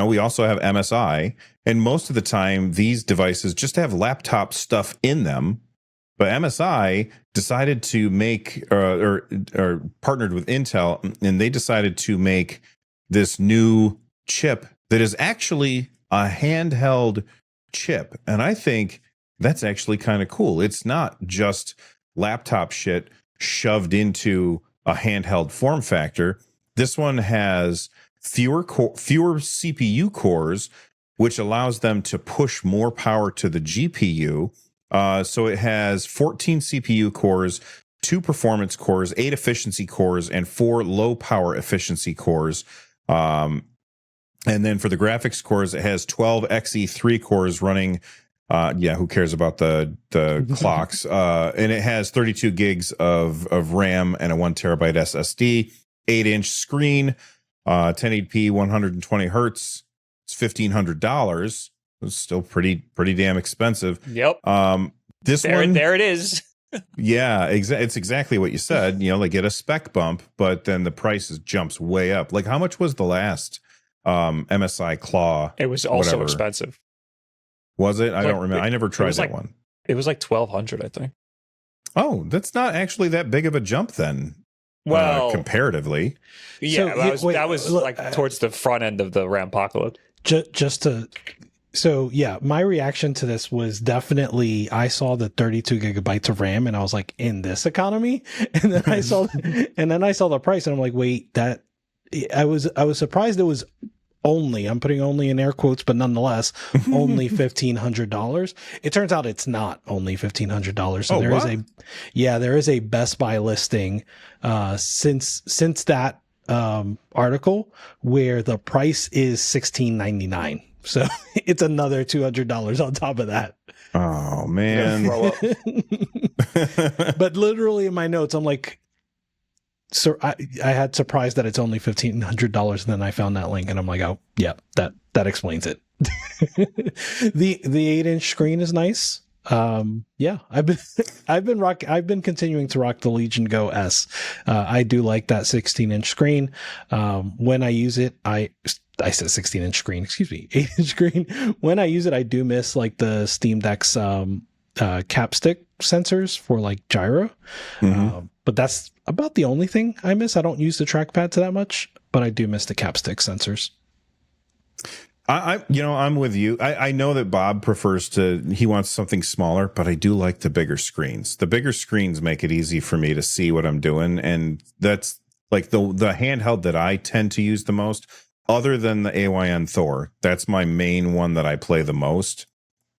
we also have MSI, and most of the time these devices just have laptop stuff in them. But MSI decided to make or partnered with Intel, and they decided to make this new chip that is actually a handheld chip. And I think that's actually kind of cool. It's not just laptop shit shoved into a handheld form factor. This one has fewer CPU cores, which allows them to push more power to the GPU. So it has 14 CPU cores, 2 performance cores, 8 efficiency cores, and 4 low power efficiency cores. And then for the graphics cores, it has 12 Xe3 cores running. Who cares about the clocks? And it has 32 gigs of RAM and a 1 terabyte SSD, 8-inch screen, 1080p, 120 hertz. It's $1,500. It's still pretty damn expensive. Yep. There it is. Yeah, it's exactly what you said. They get a spec bump, but then the price jumps way up. Like, how much was the last MSI Claw? It was also expensive. Was it? I don't remember. I never tried that one. It was like $1,200, I think. Oh, that's not actually that big of a jump then. Well, comparatively. Yeah, that was like towards the front end of the Rampocalypse. My reaction to this was definitely, I saw the 32 gigabytes of RAM and I was like, in this economy? And then I saw the price and I'm like, wait, I was surprised it was only, I'm putting only in air quotes, but nonetheless, only $1,500. It turns out it's not only $1,500. So there is a Best Buy listing since that article where the price is $1,699. So it's another $200 on top of that. Oh man. But literally in my notes, I'm like, so I had surprised that it's only $1,500, and then I found that link and I'm like, oh yeah, that explains it. The 8-inch screen is nice. I've been continuing to rock the Legion Go S. I do like that 16-inch screen. When I use it, I said 16-inch screen, excuse me, 8-inch screen. When I use it, I do miss like the Steam Deck's capstick sensors for like gyro. But that's about the only thing I miss. I don't use the trackpad to that much, but I do miss the capstick sensors. I'm with you. I know that Bob he wants something smaller, but I do like the bigger screens. The bigger screens make it easy for me to see what I'm doing. And that's like the handheld that I tend to use the most, other than the AYN Thor. That's my main one that I play the most.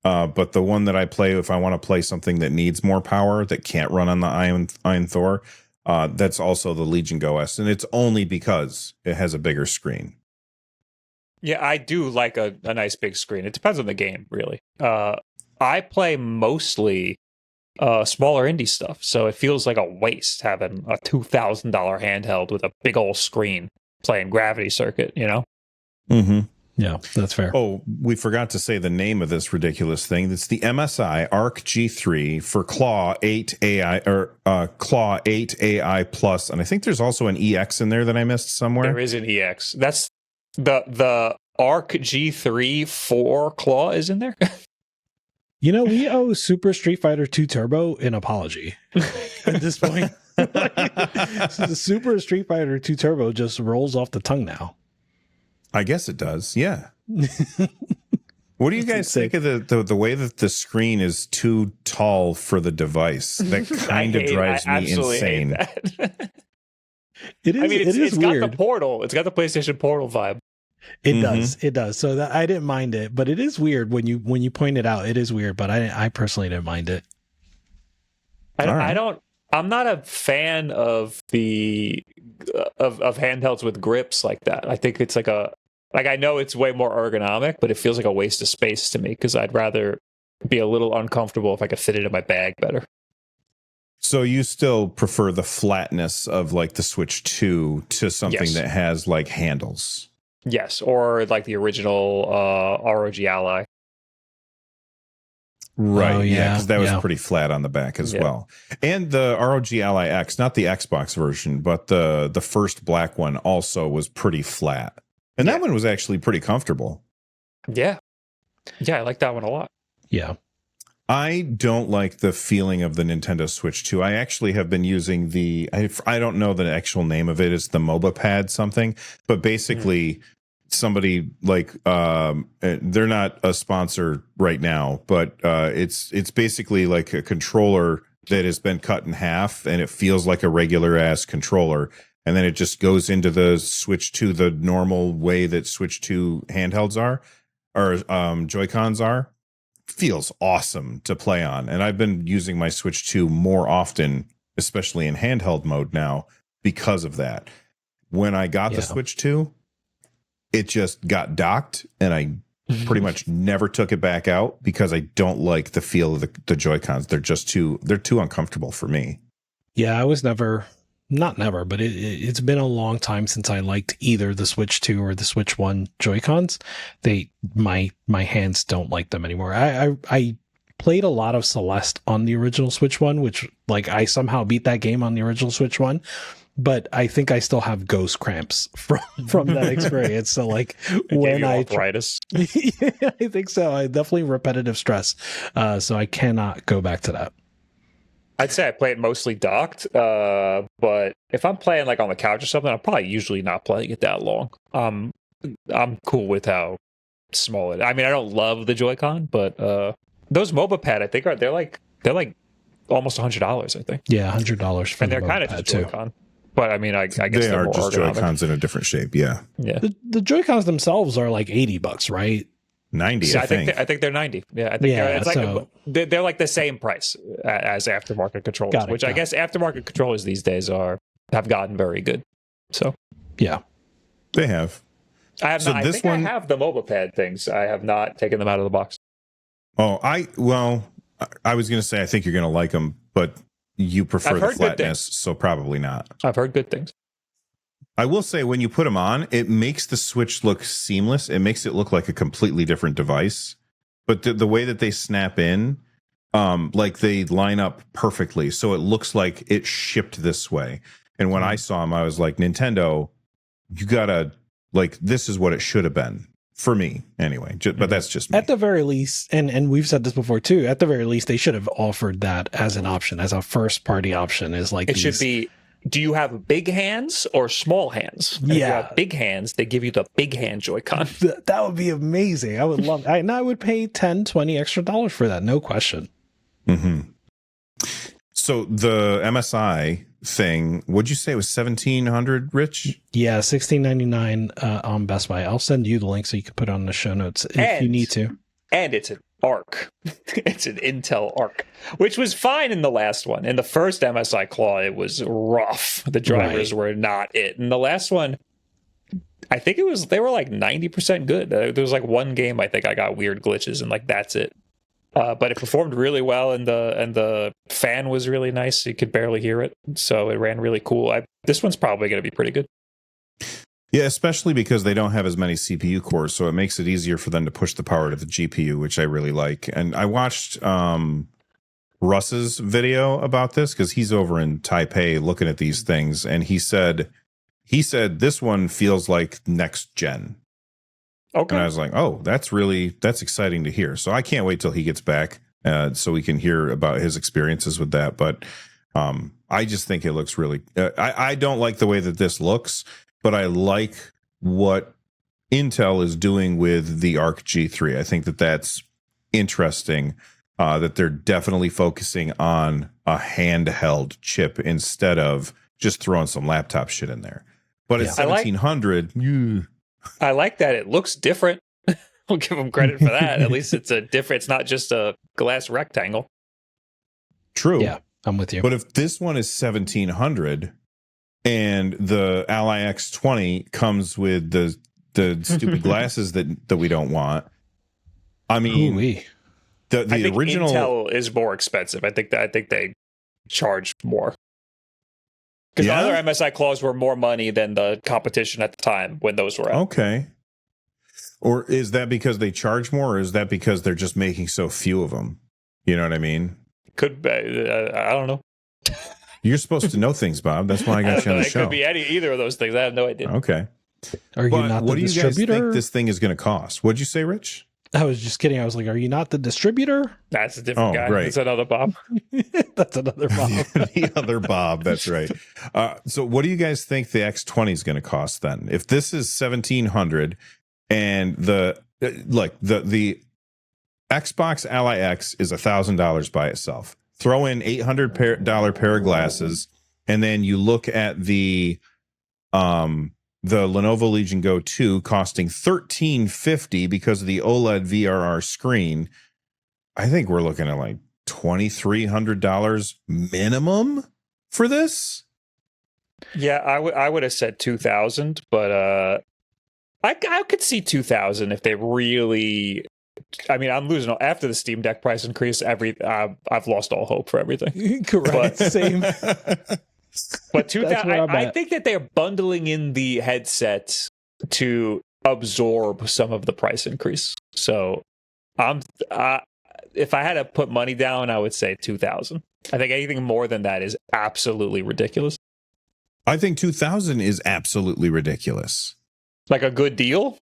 But the one that I play, if I want to play something that needs more power, that can't run on the Iron Thor, that's also the Legion Go S. And it's only because it has a bigger screen. Yeah, I do like a nice big screen. It depends on the game, really. I play mostly smaller indie stuff, so it feels like a waste having a $2,000 handheld with a big old screen playing Gravity Circuit, Mm-hmm. Yeah, that's fair. Oh, we forgot to say the name of this ridiculous thing. It's the MSI Arc G3 for Claw 8 AI or Claw 8 AI Plus, and I think there's also an EX in there that I missed somewhere. There is an EX. That's the Arc G34 Claw is in there. We owe Super Street Fighter 2 Turbo an apology at this point. The Super Street Fighter 2 Turbo just rolls off the tongue now. I guess it does. Yeah. What do you guys think of the way that the screen is too tall for the device? That kind of drives me insane. It is. I mean, it's got weird. the Portal. It's got the PlayStation Portal vibe. It does. It does. So I didn't mind it, but it is weird when you point it out. It is weird, but I personally didn't mind it. I'm not a fan of of handhelds with grips like that. I think it's I know it's way more ergonomic, but it feels like a waste of space to me because I'd rather be a little uncomfortable if I could fit it in my bag better. So you still prefer the flatness of like the Switch 2 to something that has like handles? Yes, or like the original ROG Ally. Right, because that was pretty flat on the back as well. And the ROG Ally X, not the Xbox version, but the first black one also was pretty flat. And that one was actually pretty comfortable. Yeah. Yeah, I like that one a lot. Yeah. I don't like the feeling of the Nintendo Switch 2. I actually have been using I don't know the actual name of it. It's the Moa Pad something, but basically somebody like they're not a sponsor right now, but it's basically like a controller that has been cut in half and it feels like a regular ass controller. And then it just goes into the Switch 2 the normal way that Switch 2 handhelds are, or Joy-Cons are. Feels awesome to play on. And I've been using my Switch 2 more often, especially in handheld mode now, because of that. When I got the Switch 2, it just got docked and I pretty much never took it back out because I don't like the feel of the Joy-Cons. They're too uncomfortable for me. Yeah, I was not never, but it's been a long time since I liked either the Switch 2 or the Switch 1 Joy-Cons. My hands don't like them anymore. I played a lot of Celeste on the original Switch 1, which like I somehow beat that game on the original Switch 1, but I think I still have ghost cramps from that experience. So like when arthritis. Yeah, I think so. I definitely repetitive stress. So I cannot go back to that. I'd say I play it mostly docked, but if I'm playing like on the couch or something, I'm probably usually not playing it that long. I'm cool with how small it is. I mean, I don't love the Joy-Con, but those Moa Pad, I think they're like almost $100. I think. Yeah, $100 for and they're kind of just Joy-Con. But I mean, I guess they are more just ergonomic. Joy-Cons in a different shape. Yeah. The Joy-Cons themselves are like $80, right? 90. So I think. I think they're 90. Yeah, I think they're like the same price as aftermarket controllers, which I guess aftermarket controllers these days have gotten very good. So yeah, they have. I have not. I think I have the Moa Pad things. I have not taken them out of the box. Oh, I was going to say I think you're going to like them, but you prefer the flatness, so probably not. I've heard good things. I will say when you put them on, it makes the Switch look seamless. It makes it look like a completely different device. But the way that they snap in, like they line up perfectly. So it looks like it shipped this way. And when I saw them, I was like, Nintendo, you gotta, like, this is what it should have been. For me, anyway. But that's just me. At the very least, and we've said this before too, at the very least, they should have offered that as an option, as a first party option. Is like it should be. Do you have big hands or small hands? And if you have big hands, they give you the big hand Joy-Con. That would be amazing. I would love it. I would pay $10, $20 extra for that. No question. Mm-hmm. So the MSI thing, would you say it was 1,700, Rich? Yeah, $16.99 on Best Buy. I'll send you the link so you can put it on the show notes if you need to. And it's an Arc. It's an Intel Arc, which was fine in the last one. In the first MSI Claw, it was rough. The drivers were not it. And the last one, I think they were like 90% good. There was like one game I think I got weird glitches and like that's it. But it performed really well and the fan was really nice. You could barely hear it. So it ran really cool. This one's probably going to be pretty good. Yeah, especially because they don't have as many CPU cores, so it makes it easier for them to push the power to the GPU, which I really like. And I watched Russ's video about this because he's over in Taipei looking at these things, and he said this one feels like next gen. Okay. And I was like, oh, that's exciting to hear. So I can't wait till he gets back so we can hear about his experiences with that. But I just think it looks really I don't like the way that this looks, but I like what Intel is doing with the Arc G3. I think that that's interesting, that they're definitely focusing on a handheld chip instead of just throwing some laptop shit in there. But at 1,700... I like that it looks different. I'll give them credit for that. At least it's it's not just a glass rectangle. True. Yeah, I'm with you. But if this one is 1,700... and the Ally X20 comes with the stupid glasses that we don't want. I mean, the original Intel is more expensive. I think they charge more because the other MSI Claws were more money than the competition at the time when those were out. Okay. Or is that because they charge more, or is that because they're just making so few of them? You know what I mean? Could be. I don't know. You're supposed to know things, Bob. That's why I got you on the show. It could be either of those things. I have no idea. Okay. Are you But not what the do you guys distributor? think this thing is going to cost? What'd you say, Rich? I was just kidding. I was like, are you not the distributor? That's a different guy. right. That's another Bob. That's another Bob. The other Bob. That's right. So what do you guys think the X20 is going to cost then? If this is $1,700 and the Xbox Ally X is $1,000 by itself, throw in $800 pair of glasses, and then you look at the Lenovo Legion Go 2 costing $1,350 because of the OLED VRR screen. I think we're looking at like $2,300 minimum for this. Yeah, I would have said 2,000, but I could see 2,000 if they really. I mean, I'm losing after the Steam Deck price increase. I've lost all hope for everything. Correct. Same. But 2,000, I think that they're bundling in the headsets to absorb some of the price increase. So, if I had to put money down, I would say 2,000. I think anything more than that is absolutely ridiculous. I think 2,000 is absolutely ridiculous. Like a good deal?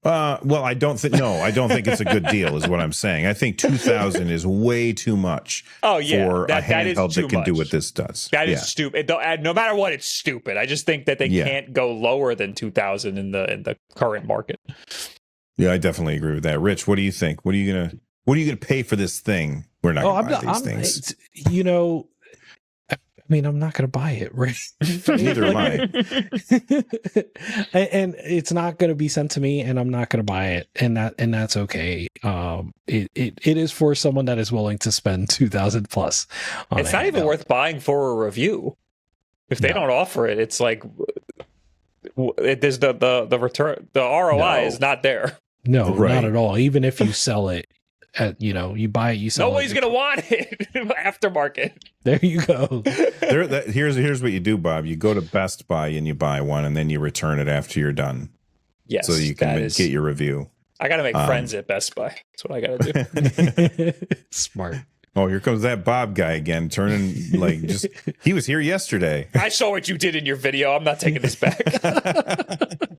Well, I don't think it's a good deal, is what I'm saying. I think 2,000 is way too much for a handheld that can do what this does. That is stupid. No matter what, it's stupid. I just think that they can't go lower than 2,000 in the current market. Yeah, I definitely agree with that. Rich, what do you think? What are you gonna pay for this thing? We're not gonna buy these things. I mean, I'm not going to buy it, right? Neither am I. And it's not going to be sent to me, and I'm not going to buy it, and that's okay. It is for someone that is willing to spend 2,000 plus. It's not even worth buying for a review. If they don't offer it, it's like there's the return. The ROI is not there. No, not at all. Even if you sell it. You buy it, you sell Nobody's gonna want it. Aftermarket. There you go. Here's what you do, Bob. You go to Best Buy and you buy one, and then you return it after you're done. Yes, so you can get your review. I gotta make friends at Best Buy. That's what I gotta do. Smart. Oh, here comes that Bob guy again, turning he was here yesterday. I saw what you did in your video. I'm not taking this back.